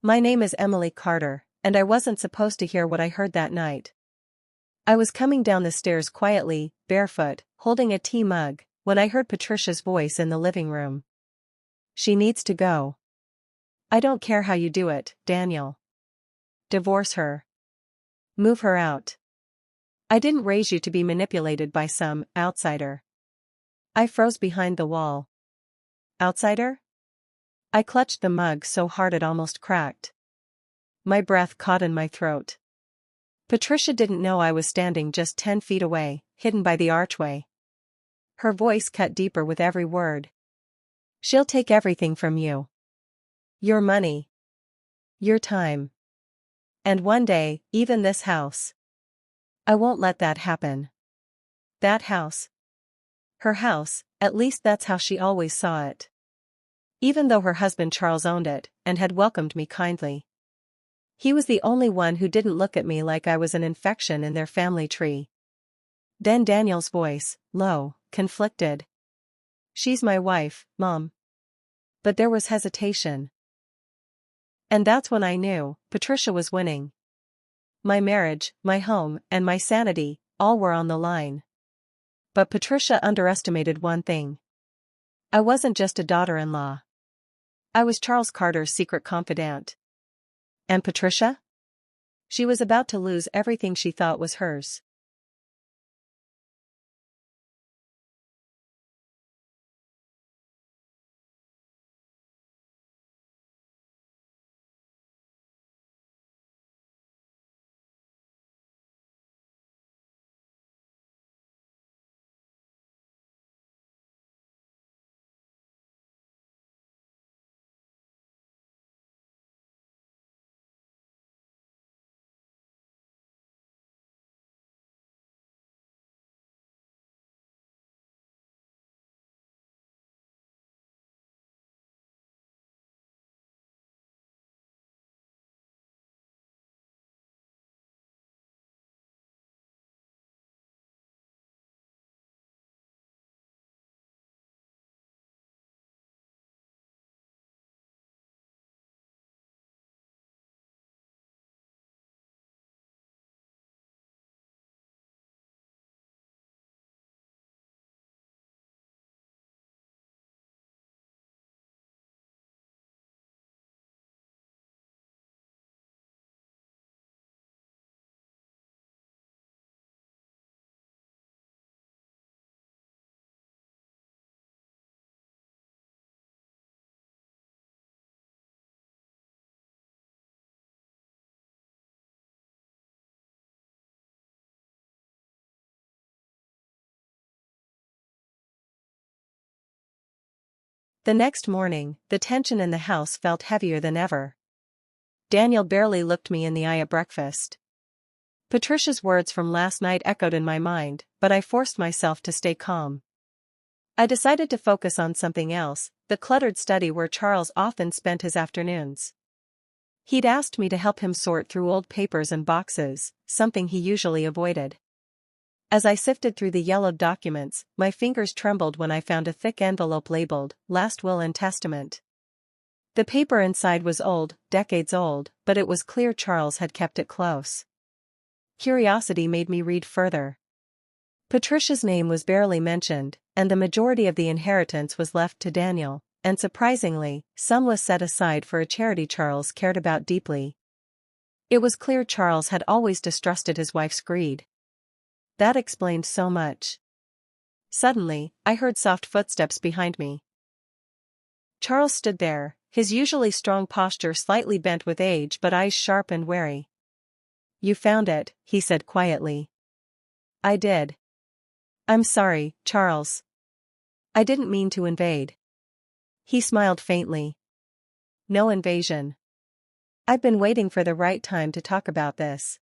My name is Emily Carter, and I wasn't supposed to hear what I heard that night. I was coming down the stairs quietly, barefoot, holding a tea mug, when I heard Patricia's voice in the living room. She needs to go. I don't care how you do it, Daniel. Divorce her. Move her out. I didn't raise you to be manipulated by some outsider. I froze behind the wall. Outsider? I clutched the mug so hard it almost cracked. My breath caught in my throat. Patricia didn't know I was standing just 10 feet away, hidden by the archway. Her voice cut deeper with every word. She'll take everything from you. Your money. Your time. And one day, even this house. I won't let that happen. That house. Her house, at least that's how she always saw it. Even though her husband Charles owned it, and had welcomed me kindly. He was the only one who didn't look at me like I was an infection in their family tree. Then Daniel's voice, low, conflicted. She's my wife, Mom. But there was hesitation. And that's when I knew, Patricia was winning. My marriage, my home, and my sanity, all were on the line. But Patricia underestimated one thing. I wasn't just a daughter-in-law. I was Charles Carter's secret confidant. And Patricia? She was about to lose everything she thought was hers. The next morning, the tension in the house felt heavier than ever. Daniel barely looked me in the eye at breakfast. Patricia's words from last night echoed in my mind, but I forced myself to stay calm. I decided to focus on something else, the cluttered study where Charles often spent his afternoons. He'd asked me to help him sort through old papers and boxes, something he usually avoided. As I sifted through the yellowed documents, my fingers trembled when I found a thick envelope labeled, Last Will and Testament. The paper inside was old, decades old, but it was clear Charles had kept it close. Curiosity made me read further. Patricia's name was barely mentioned, and the majority of the inheritance was left to Daniel, and surprisingly, some was set aside for a charity Charles cared about deeply. It was clear Charles had always distrusted his wife's greed. That explained so much. Suddenly, I heard soft footsteps behind me. Charles stood there, his usually strong posture slightly bent with age but eyes sharp and wary. You found it, he said quietly. I did. I'm sorry, Charles. I didn't mean to invade. He smiled faintly. No invasion. I've been waiting for the right time to talk about this.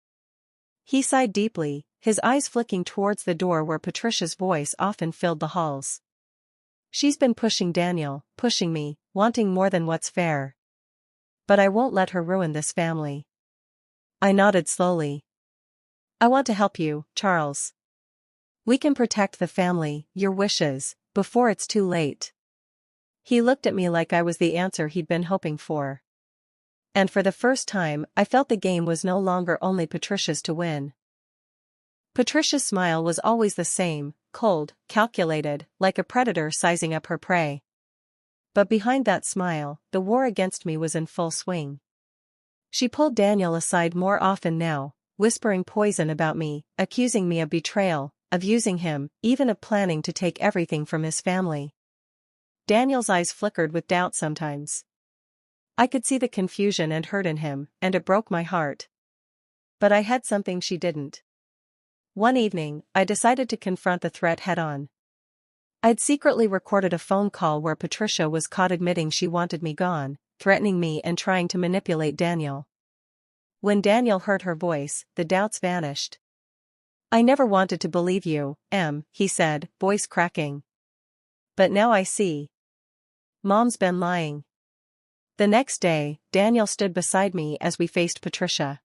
He sighed deeply, his eyes flicking towards the door where Patricia's voice often filled the halls. She's been pushing Daniel, pushing me, wanting more than what's fair. But I won't let her ruin this family. I nodded slowly. I want to help you, Charles. We can protect the family, your wishes, before it's too late. He looked at me like I was the answer he'd been hoping for. And for the first time, I felt the game was no longer only Patricia's to win. Patricia's smile was always the same, cold, calculated, like a predator sizing up her prey. But behind that smile, the war against me was in full swing. She pulled Daniel aside more often now, whispering poison about me, accusing me of betrayal, of using him, even of planning to take everything from his family. Daniel's eyes flickered with doubt sometimes. I could see the confusion and hurt in him, and it broke my heart. But I had something she didn't. One evening, I decided to confront the threat head-on. I'd secretly recorded a phone call where Patricia was caught admitting she wanted me gone, threatening me and trying to manipulate Daniel. When Daniel heard her voice, the doubts vanished. "I never wanted to believe you, Em," he said, voice cracking. "But now I see. Mom's been lying." The next day, Daniel stood beside me as we faced Patricia.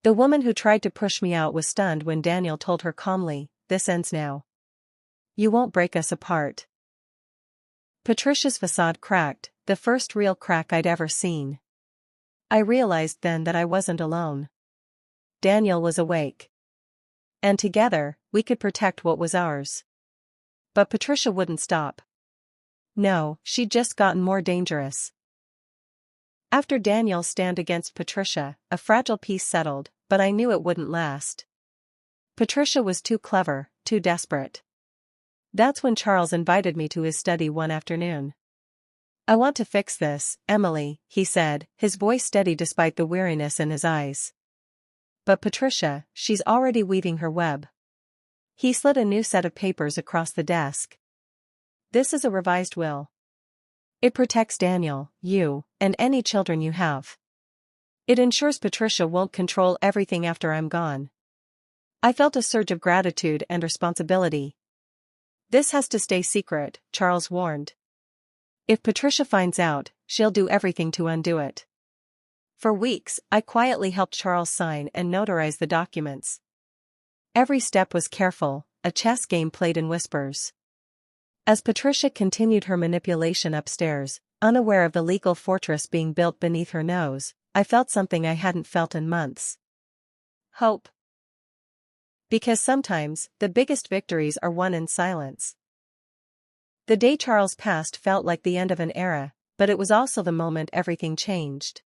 The woman who tried to push me out was stunned when Daniel told her calmly, "This ends now. You won't break us apart." Patricia's facade cracked, the first real crack I'd ever seen. I realized then that I wasn't alone. Daniel was awake. And together, we could protect what was ours. But Patricia wouldn't stop. No, she'd just gotten more dangerous. After Daniel's stand against Patricia, a fragile peace settled, but I knew it wouldn't last. Patricia was too clever, too desperate. That's when Charles invited me to his study one afternoon. "I want to fix this, Emily," he said, his voice steady despite the weariness in his eyes. "But Patricia, she's already weaving her web." He slid a new set of papers across the desk. "This is a revised will. It protects Daniel, you, and any children you have. It ensures Patricia won't control everything after I'm gone." I felt a surge of gratitude and responsibility. "This has to stay secret," Charles warned. "If Patricia finds out, she'll do everything to undo it." For weeks, I quietly helped Charles sign and notarize the documents. Every step was careful, a chess game played in whispers. As Patricia continued her manipulation upstairs, unaware of the legal fortress being built beneath her nose, I felt something I hadn't felt in months. Hope. Because sometimes, the biggest victories are won in silence. The day Charles passed felt like the end of an era, but it was also the moment everything changed.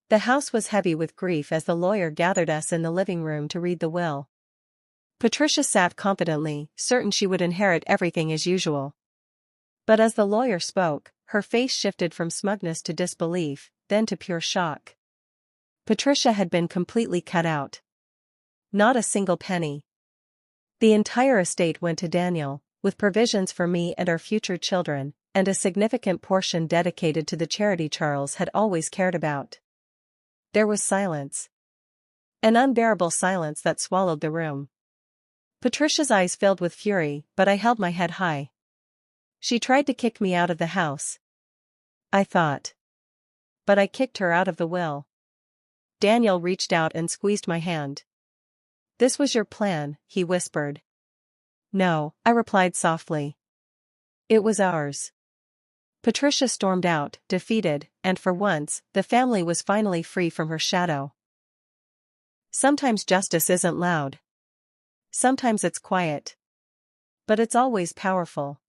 The house was heavy with grief as the lawyer gathered us in the living room to read the will. Patricia sat confidently, certain she would inherit everything as usual. But as the lawyer spoke, her face shifted from smugness to disbelief, then to pure shock. Patricia had been completely cut out. Not a single penny. The entire estate went to Daniel, with provisions for me and our future children, and a significant portion dedicated to the charity Charles had always cared about. There was silence. An unbearable silence that swallowed the room. Patricia's eyes filled with fury, but I held my head high. She tried to kick me out of the house, I thought. But I kicked her out of the will. Daniel reached out and squeezed my hand. "This was your plan," he whispered. "No," I replied softly. "It was ours." Patricia stormed out, defeated, and for once, the family was finally free from her shadow. Sometimes justice isn't loud. Sometimes it's quiet. But it's always powerful.